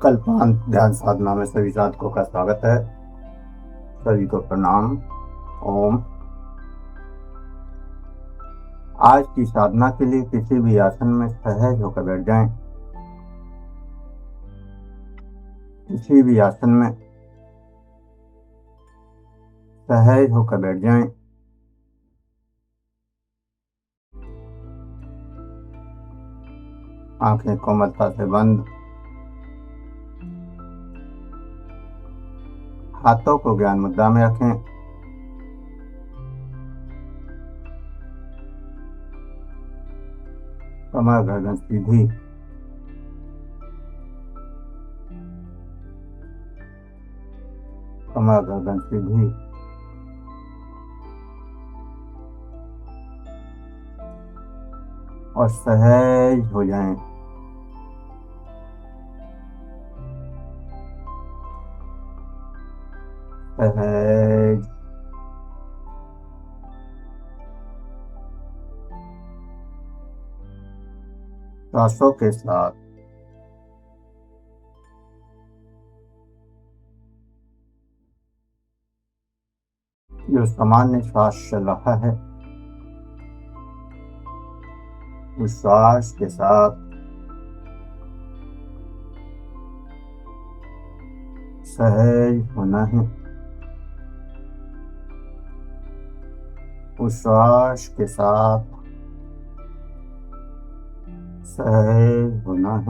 कल्पांत ध्यान साधना में सभी साधकों का स्वागत है। सभी को प्रणाम। ओम। आज की साधना के लिए किसी भी आसन में सहज होकर बैठ जाएं। किसी भी आसन में सहज होकर बैठ जाएं। आंखें कोमलता से बंद। हाथों को ज्ञान मुद्रा में रखें। कमर गर्दन सीधी। कमर गर्दन सीधी। और सहज हो जाएं। सहज। सांसों के साथ जो सामान्य श्वास चल रहा है, उस श्वास के साथ सहज होना है। उस श्वास के साथ सहज होना है।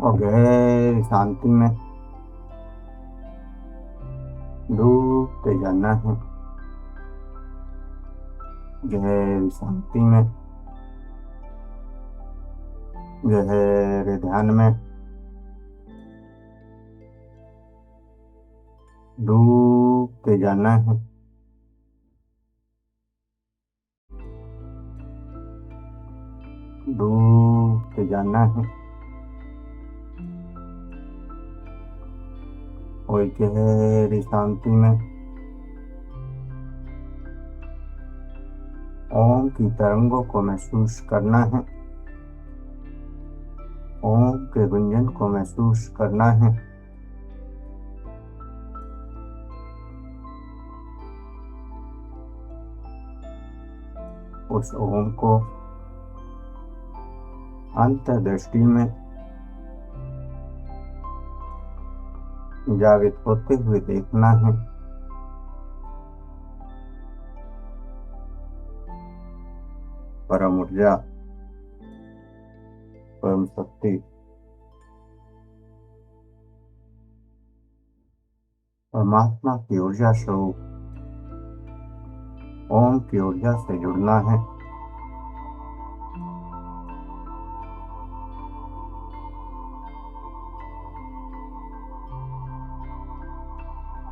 और गहरी शांति में डूबते जाना है। गहरी शांति में, गहरे ध्यान में डूबते जाना है। डूबते जाना है। और गहरी शांति में ओम की तरंगों को महसूस करना है। ओम के गुंजन को महसूस करना है। उस ओम को अंतर्दृष्टि में जागृत होते हुए देखना है। परम ऊर्जा, परम शक्ति, परमात्मा की ऊर्जा स्वरूप ओम की ऊर्जा से जुड़ना है।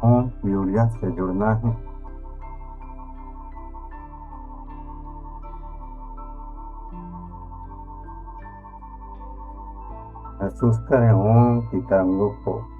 ओम की ऊर्जा से जुड़ना है। महसूस करें ओम की तरंगों को।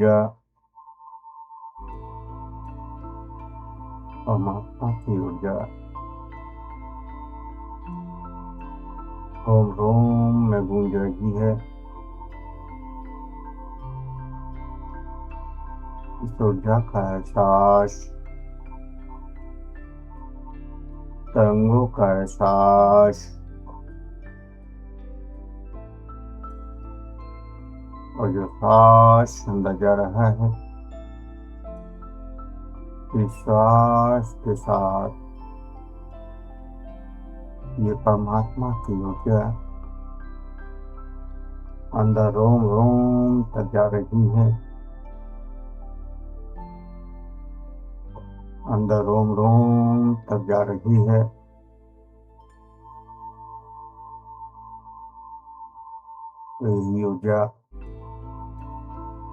ऊर्जा परमात्मा की ऊर्जा ओम रोम में गूंज रही है। इस ऊर्जा का एहसास, तरंगों का एहसास और जो सांस अंदर जा रहा है, इस श्वास के साथ ये परमात्मा की ऊर्जा अंदर रोम रोम तक जा रही है। अंदर रोम रोम तक जा रही है। यही ऊर्जा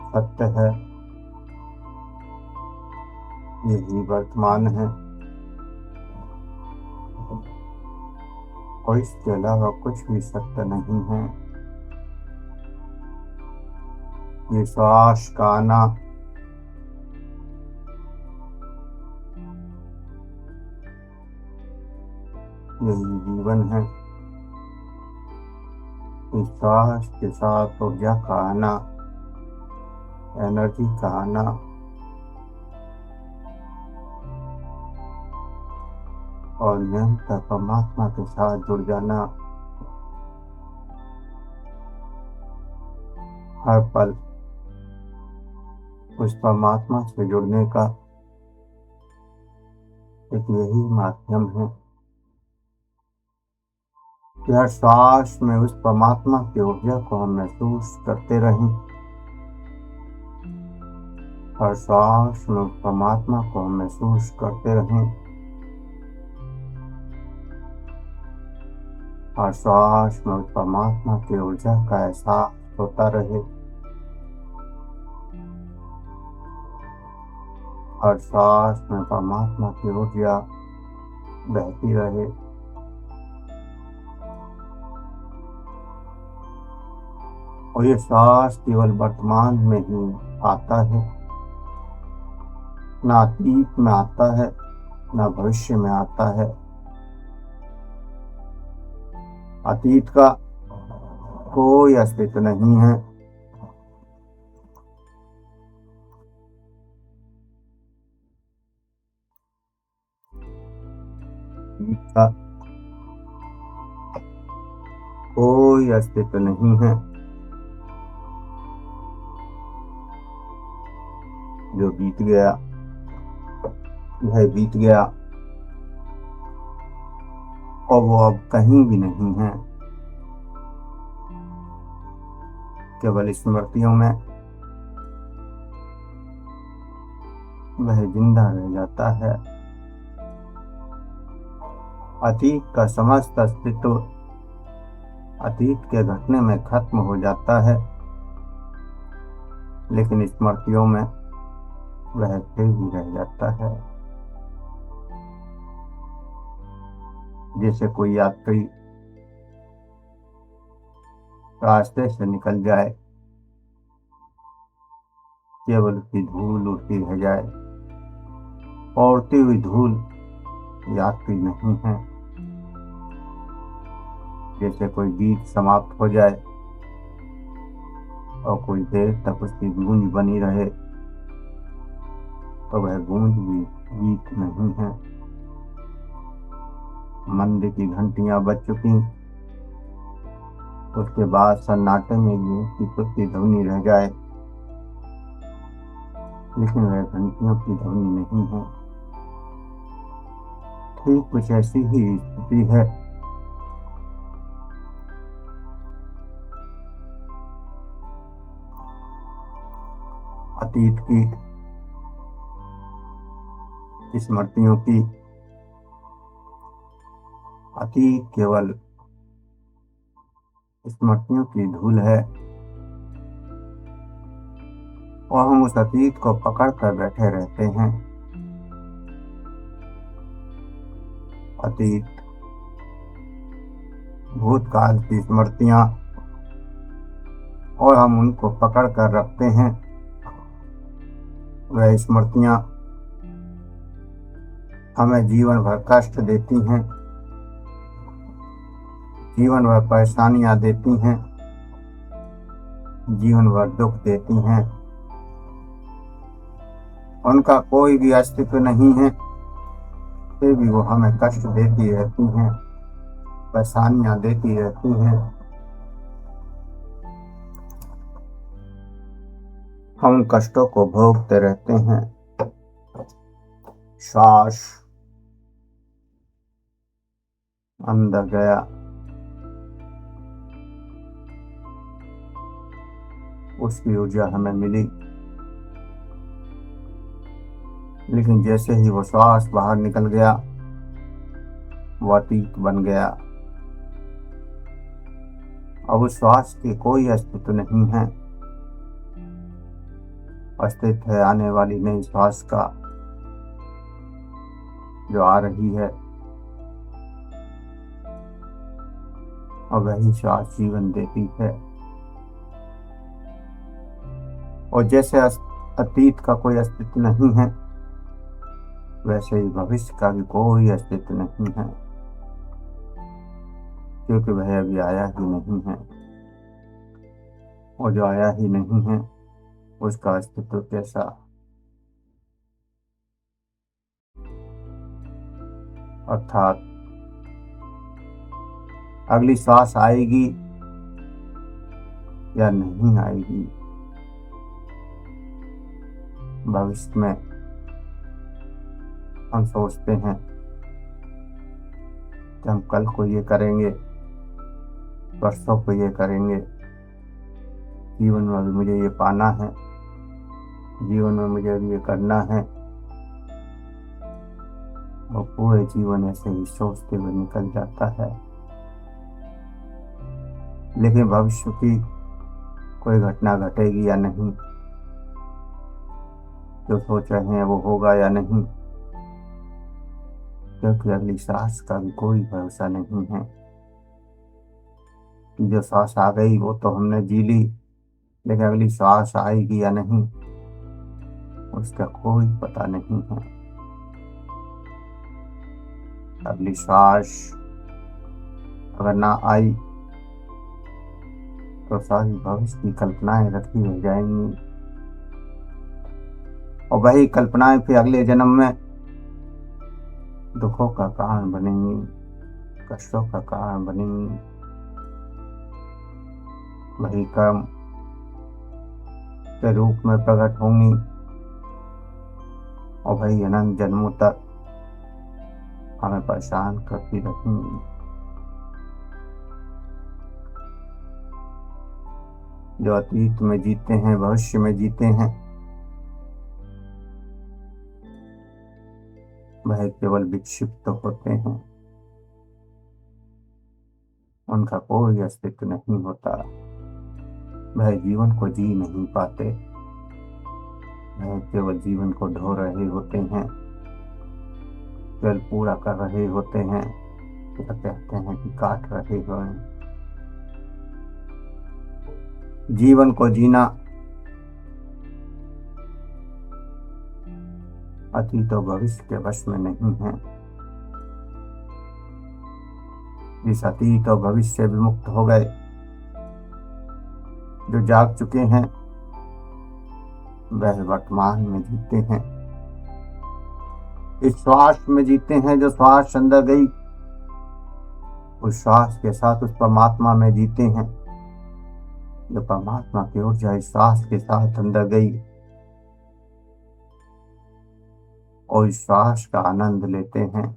सत्य है, यही वर्तमान है और इसके अलावा कुछ भी सत्य नहीं है। ये श्वास का आना, यही जीवन है। इस श्वास के साथ ऊर्जा का आना, एनर्जी का आना और निरंतर परमात्मा के साथ जुड़ जाना, हर पल उस परमात्मा से जुड़ने का एक यही माध्यम है कि हर श्वास में उस परमात्मा की ऊर्जा को हम महसूस करते रहें। हर श्वास में उस परमात्मा को हम महसूस करते रहें। हर श्वास में उस परमात्मा की ऊर्जा का एहसास होता रहे। हर श्वास में परमात्मा की ऊर्जा बहती रहे। और ये श्वास केवल वर्तमान में ही आता है, ना अतीत में आता है, ना भविष्य में आता है। अतीत का कोई अस्तित्व नहीं है। अतीत का कोई अस्तित्व नहीं है। जो बीत गया वह बीत गया और वो अब कहीं भी नहीं है। केवल स्मृतियों में वह जिंदा रह जाता है। अतीत का समस्त अस्तित्व अतीत के घटने में खत्म हो जाता है, लेकिन स्मृतियों में वह फिर भी रह जाता है। जैसे कोई यात्री रास्ते से निकल जाए, केवल उसकी धूल उड़ती रह जाए। और उड़ती हुई धूल यात्री नहीं है। जैसे कोई गीत समाप्त हो जाए और कोई देर तक उसकी गूंज बनी रहे, तो वह गूंज भी गीत नहीं है। मंदिर की घंटियां बज चुकी, उसके बाद सन्नाटे में भी उसकी खुद की ध्वनि रह जाए, लेकिन वह घंटियों की ध्वनि नहीं है। ठीक कुछ ऐसी ही स्थिति है। अतीत की स्मृतियों की, अतीत केवल स्मृतियों की धूल है और हम उस अतीत को पकड़ कर बैठे रहते हैं। अतीत, भूतकाल की स्मृतियां, और हम उनको पकड़ कर रखते हैं वह स्मृतियां हमें जीवन भर कष्ट देती हैं, जीवन भर परेशानियां देती हैं, जीवन भर दुख देती हैं। उनका कोई भी अस्तित्व नहीं है, फिर भी वो हमें कष्ट देती रहती हैं, परेशानियां देती रहती हैं। हम कष्टों को भोगते रहते हैं। श्वास अंदर गया, उसकी ऊर्जा हमें मिली, लेकिन जैसे ही वो श्वास बाहर निकल गया, वो अतीत बन गया। अब उस श्वास के कोई अस्तित्व नहीं है। अस्तित्व है आने वाली नई श्वास का, जो आ रही है, और वही श्वास जीवन देती है। और जैसे अतीत का कोई अस्तित्व नहीं है, वैसे ही भविष्य का भी कोई अस्तित्व नहीं है, क्योंकि वह अभी आया ही नहीं है। और जो आया ही नहीं है, उसका अस्तित्व कैसा? अर्थात अगली सांस आएगी या नहीं आएगी, भविष्य में हम सोचते हैं कि हम कल को ये करेंगे, परसों को ये करेंगे, जीवन में अभी मुझे ये पाना है, जीवन में मुझे अभी ये करना है। और पूरे जीवन ऐसे ही सोचते हुए निकल जाता है, लेकिन भविष्य की कोई घटना घटेगी या नहीं, जो सोच रहे हैं वो होगा या नहीं, क्योंकि अगली सांस का भी कोई भरोसा नहीं है। कि जो सांस आ गई वो तो हमने जी ली, लेकिन अगली सांस आएगी या नहीं, उसका कोई पता नहीं है। अगली सांस अगर ना आई तो सारी भविष्य की कल्पनाएं रखी रह जाएंगी, और वही कल्पनाएं फिर अगले जन्म में दुखों का कारण बनेंगी, कष्टों का कारण बनेंगी। वही कर्म के रूप में प्रकट होंगी, और वही अनंत जन्मों तक हमें परेशान करती रहेंगी। जो अतीत में जीते हैं, भविष्य में जीते हैं, वह केवल विक्षिप्त होते हैं, उनका कोई अस्तित्व नहीं होता। वह जीवन को जी नहीं पाते, वह केवल जीवन को ढो रहे होते हैं, केवल पूरा कर रहे होते हैं, या कहते हैं कि काट रहे हैं। जीवन को जीना अतीत और भविष्य के वश में नहीं है। जिस अतीत और भविष्य से विमुक्त हो गए, जो जाग चुके हैं, वह वर्तमान में जीते हैं। इस श्वास में जीते हैं, जो श्वास अंदर गई, उस श्वास के साथ उस परमात्मा में जीते हैं। जो परमात्मा की ऊर्जा इस श्वास के साथ अंदर गई, और इस श्वास का आनंद लेते हैं,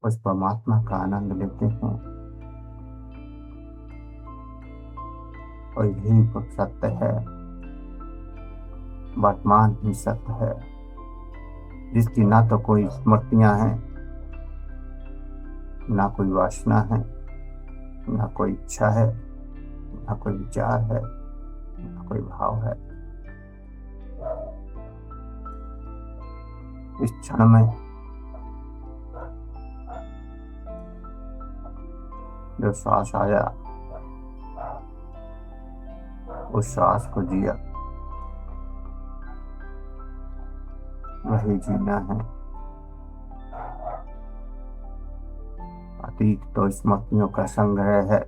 उस परमात्मा का आनंद लेते हैं। और यही तो सत्य है, वर्तमान ही सत्य है, जिसकी ना तो कोई स्मृतियां हैं, ना कोई वासना है, ना कोई इच्छा है, ना कोई विचार है, ना कोई भाव है। इस क्षण में जो श्वास आया, उस श्वास को जिया, वही जीना है। अतीत तो स्मृतियों का संग्रह है,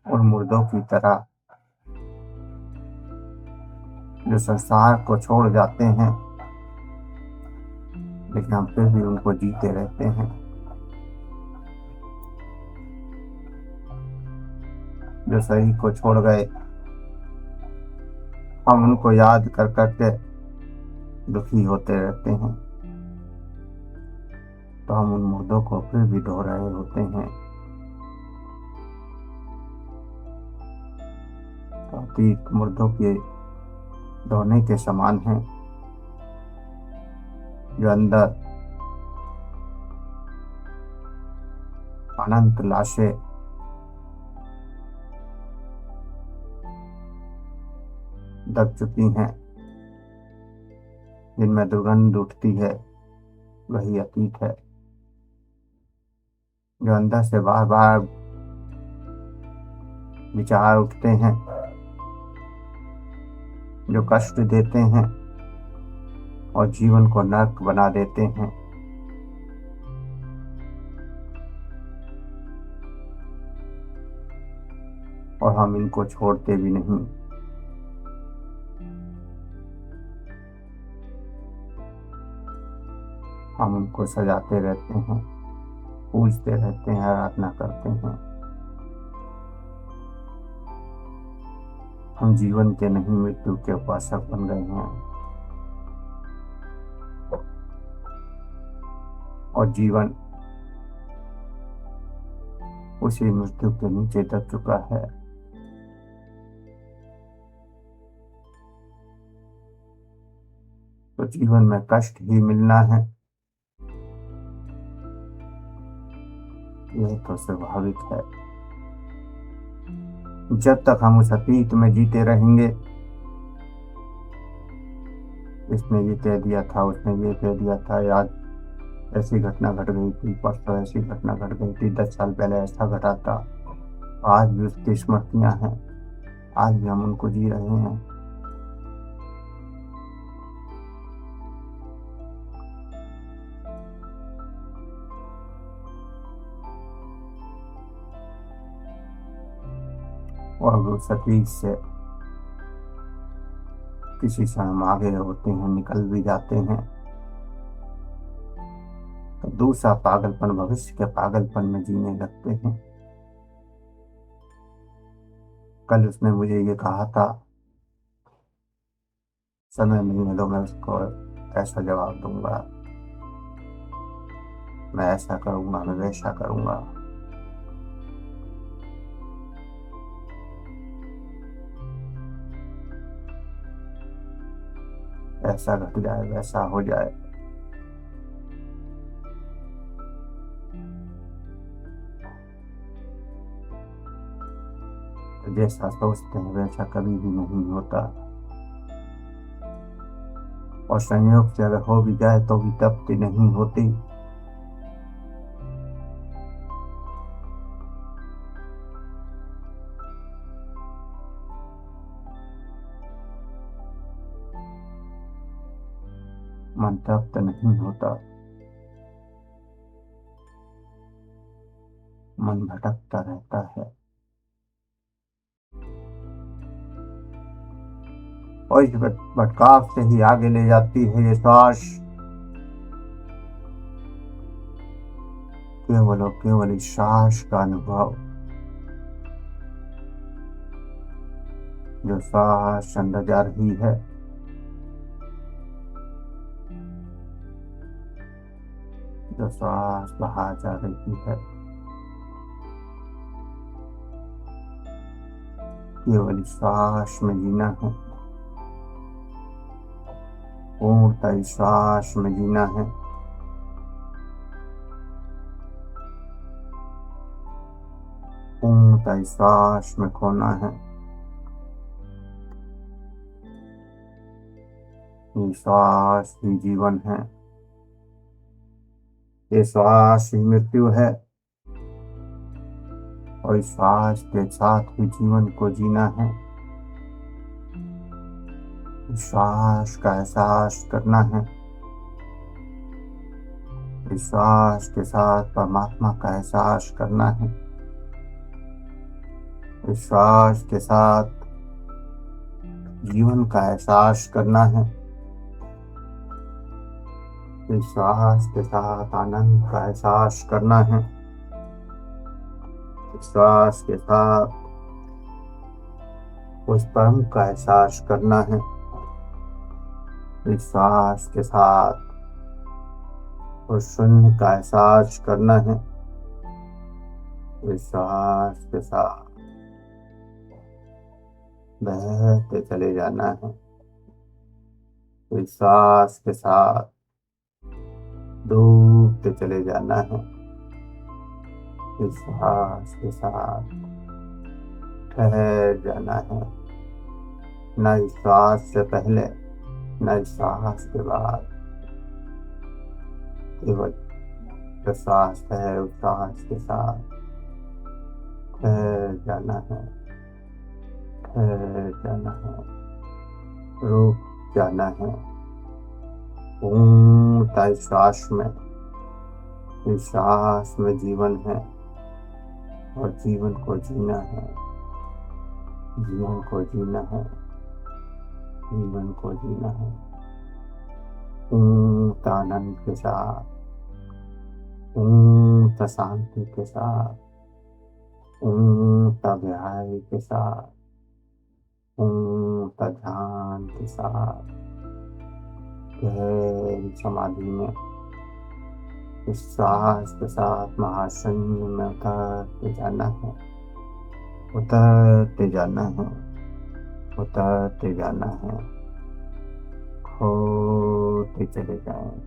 उन मुर्दों की तरह जो संसार को छोड़ जाते हैं, लेकिन हम फिर भी उनको जीते रहते हैं। जो शरीर को छोड़ गए, हम उनको याद कर करके दुखी होते रहते हैं, तो हम उन मुर्दों को फिर भी ढो रहे होते हैं। तो अतीत मुर्दों के ढोने के समान है, जो अंदर अनंत लाशें दब चुकी हैं, जिनमें दुर्गंध उठती है, वही अतीत है। जो अंदर से बार बार विचार उठते हैं, जो कष्ट देते हैं और जीवन को नर्क बना देते हैं, और हम इनको छोड़ते भी नहीं। हम उनको सजाते रहते हैं, पूजते रहते हैं, आराधना करते हैं। हम जीवन के नहीं, मृत्यु के उपासक बन गए हैं, और जीवन उसी मृत्यु के नीचे दब चुका है। तो जीवन में कष्ट ही मिलना है, यह तो स्वाभाविक है। जब तक हम उस अतीत में जीते रहेंगे, इसने ये कह दिया था, उसने ये कह दिया था, आज ऐसी घटना घट गई थी, परसों ऐसी घटना घट गई थी, 10 साल पहले ऐसा घटा था, आज भी उसकी स्मृतियां हैं, आज भी हम उनको जी रहे हैं। और उस अतीत से किसी क्षण हम आगे होते हैं, निकल भी जाते हैं, तो दूसरा पागलपन, भविष्य के पागलपन में जीने लगते हैं। कल उसने मुझे ये कहा था, समय मिलने दो, मैं उसको ऐसा जवाब दूंगा, मैं ऐसा करूंगा, मैं वैसा करूंगा। ऐसा घट जाए, वैसा हो जाए। तो जैसा सोचते हैं वैसा कभी भी नहीं होता, और संयोग से अगर हो भी जाए तो भी तृप्ति नहीं होती। मन तृप्त नहीं होता, मन भटकता रहता है, और इस भटकाव से ही आगे ले जाती है ये श्वास। केवल और केवल इस श्वास का अनुभव, जो श्वास अंदर जा रही है, जो श्वास बाहर जा रही है, केवल इस श्वास में जीना है, पूर्णतः इस श्वास में जीना है। पूर्णतः इस श्वास में खोना है। ये श्वास ही जीवन है, ये श्वास ही मृत्यु है। और श्वास के साथ ही जीवन को जीना है। श्वास का एहसास करना है। विश्वास के साथ परमात्मा का एहसास करना है। विश्वास के साथ जीवन का एहसास करना है। विश्वास के साथ आनंद का एहसास करना है। विश्वास के साथ उस परम का एहसास करना है। विश्वास के साथ उस शून्य का एहसास करना है। विश्वास के साथ बहते चले जाना है। विश्वास के साथ डूबते चले जाना है। विश्वास के साथ ठहर जाना है। न श्वास से पहले न श्वास के बाद, केवल श्वास है उस श्वास के साथ ठहर जाना है। ठहर जाना है। रुक जाना है। पूर्णतः श्वास में, इस श्वास में जीवन है और जीवन को जीना है। जीवन को जीना है। जीवन को जीना है। पूर्ण आनंद के साथ, पूर्ण शांति के साथ, पूर्ण गहराई के साथ, पूर्ण ध्यान के साथ गहरी समाधि में इस श्वास के साथ महाशून्य में उतरते जाना है। उतरते जाना है। उतरते जाना है। खोते चले जाएं।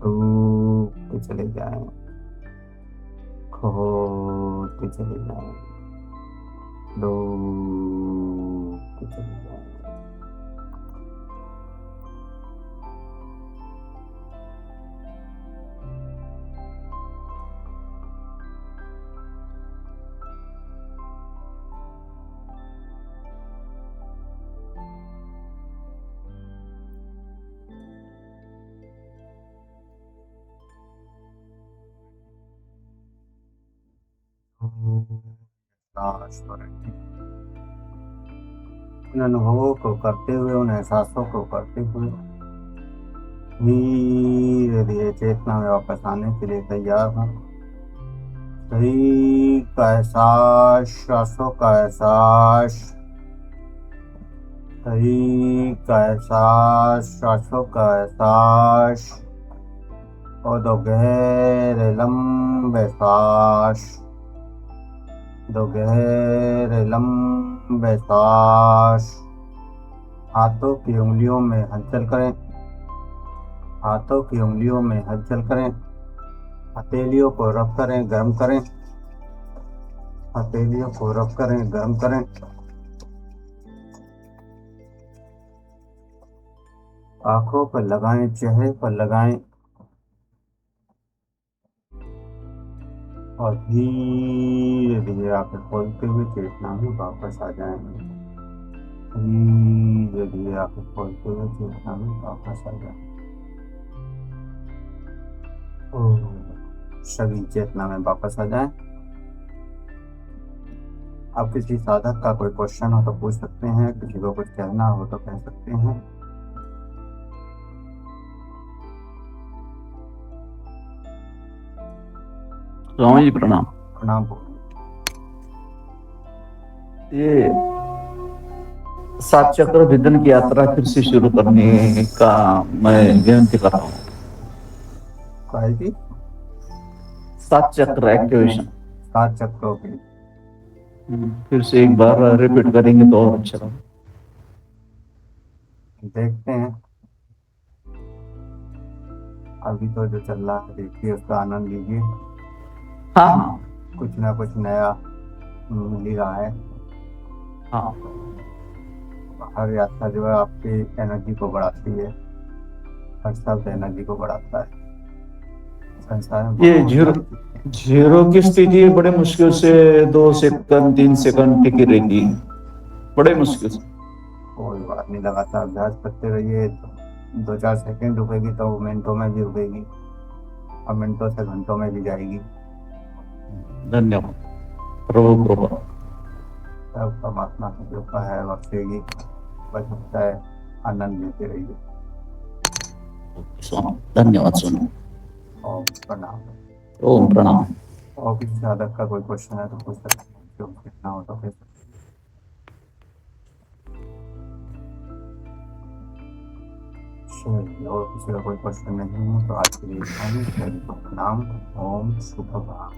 डूबते चले जाएं। खोते चले जाएं। डूबते चले जाएं। इन अनुभवों को करते हुए, उन एहसासों को करते हुए धीरे धीरे चेतना में वापस आने के लिए तैयार हूँ। शरीर का एहसास, श्वासों का एहसास, शरीर का एहसास, श्वासों का एहसास और दो गहरे लंबे सांस। दो गहरे लंबे सांस। हाथों की उंगलियों में हलचल करें। हाथों की उंगलियों में हलचल करें। हथेलियों को रब करें, गर्म करें। हथेलियों को रब करें, गर्म करें। आंखों पर लगाएं, चेहरे पर लगाएं और धीरे धीरे आंखें खोलते हुए चेतना में वापस आ जाएंगे। धीरे धीरे आंखें खोलते हुए चेतना में वापस आ जाएंगे। सभी चेतना में वापस आ जाएं। आप किसी साधक का कोई क्वेश्चन हो तो पूछ सकते हैं, किसी को कुछ कहना हो तो कह सकते हैं। स्वामी जी प्रणाम। प्रणाम। ये 7 चक्र भेदन की यात्रा फिर से शुरू करने का मैं विनती कर रहा हूँ। काय की 7 चक्र एक्टिवेशन 7 चक्रों की फिर से एक बार रिपीट करेंगे तो और अच्छा होगा। देखते हैं। अभी तो जो चल रहा है देखिए, उसका आनंद लीजिए। हाँ हाँ कुछ ना कुछ नया मिल ही रहा है। हाँ। हर यात्रा जो है आपकी एनर्जी को बढ़ाती है। हर शब्द एनर्जी को बढ़ाता है। संसार में ये बहुत जीरो सारी जीरो की स्थिति बड़े मुश्किल से 2 सेकंड 3 सेकंड टिकी रहेगी, बड़े मुश्किल से। कोई बात नहीं, लगातार अभ्यास करते रहिए तो 2-4 सेकंड रुकेगी तो वो मिनटों में भी रुकेगी, और मिनटों से घंटों में भी जाएगी। धन्यवाद, प्रभु कृपा। सब परमात्मा की कृपा है, बख्शेगी। बस होता है, आनंद लेते रहिए। स्वामी धन्यवाद स्वामी। ओम प्रणाम। ओम प्रणाम। और किसी साधक का कोई क्वेश्चन है तो पूछ सकते हैं, जो पूछना हो तो फिर। चलिए, और किसी का कोई क्वेश्चन नहीं है तो आज के लिए इतना ही। सभी को प्रणाम। ओम शुभ प्रभात।